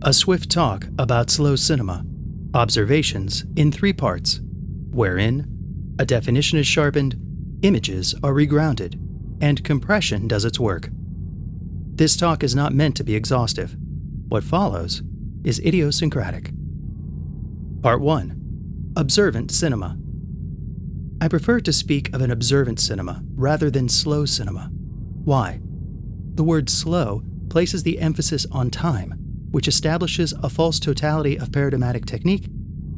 A swift talk about slow cinema, observations in 3 parts, wherein a definition is sharpened, images are regrounded, and compression does its work. This talk is not meant to be exhaustive. What follows is idiosyncratic. Part 1. Observant Cinema. I prefer to speak of an observant cinema rather than slow cinema. Why? The word slow places the emphasis on time, which establishes a false totality of paradigmatic technique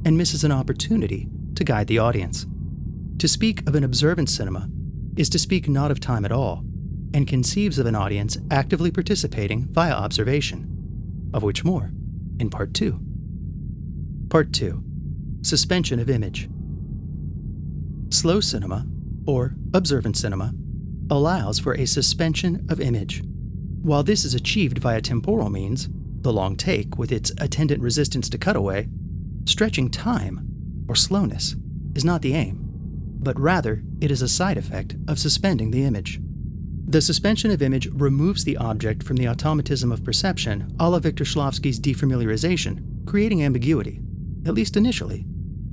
and misses an opportunity to guide the audience. To speak of an observant cinema is to speak not of time at all, and conceives of an audience actively participating via observation, of which more in Part 2. Part 2. Suspension of image. Slow cinema, or observant cinema, allows for a suspension of image. While this is achieved via temporal means, the long take with its attendant resistance to cutaway, stretching time, or slowness, is not the aim, but rather it is a side effect of suspending the image. The suspension of image removes the object from the automatism of perception a la Victor Shklovsky's defamiliarization, creating ambiguity, at least initially,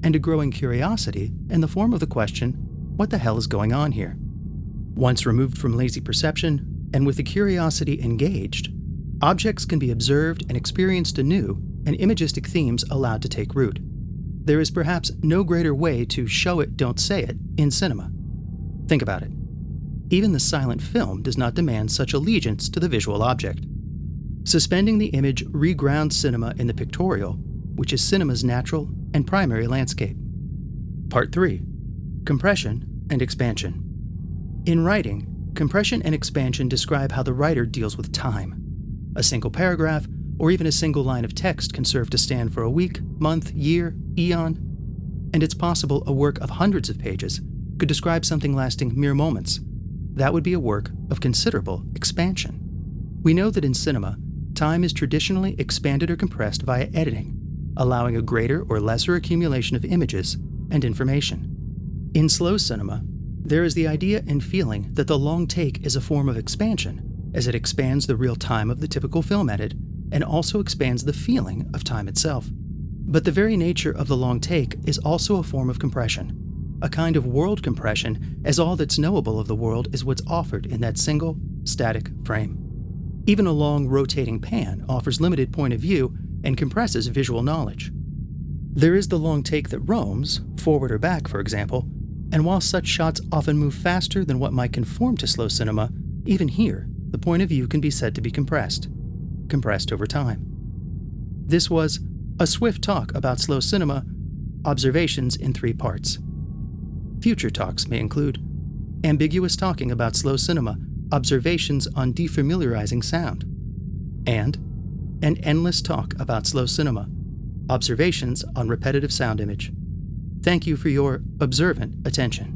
and a growing curiosity in the form of the question, what the hell is going on here? Once removed from lazy perception, and with the curiosity engaged, objects can be observed and experienced anew, and imagistic themes allowed to take root. There is perhaps no greater way to show it, don't say it, in cinema. Think about it. Even the silent film does not demand such allegiance to the visual object. Suspending the image regrounds cinema in the pictorial, which is cinema's natural and primary landscape. Part 3. Compression and expansion. In writing, compression and expansion describe how the writer deals with time. A single paragraph, or even a single line of text can serve to stand for a week, month, year, eon, and it's possible a work of hundreds of pages could describe something lasting mere moments. That would be a work of considerable expansion. We know that in cinema, time is traditionally expanded or compressed via editing, allowing a greater or lesser accumulation of images and information. In slow cinema, there is the idea and feeling that the long take is a form of expansion, as it expands the real time of the typical film edit and also expands the feeling of time itself. But the very nature of the long take is also a form of compression, a kind of world compression, as all that's knowable of the world is what's offered in that single, static frame. Even a long, rotating pan offers limited point of view and compresses visual knowledge. There is the long take that roams, forward or back for example, and while such shots often move faster than what might conform to slow cinema, even here, the point of view can be said to be compressed over time. This was a swift talk about slow cinema, observations in 3 parts. Future talks may include ambiguous talking about slow cinema, observations on defamiliarizing sound, and an endless talk about slow cinema, observations on repetitive sound image. Thank you for your observant attention.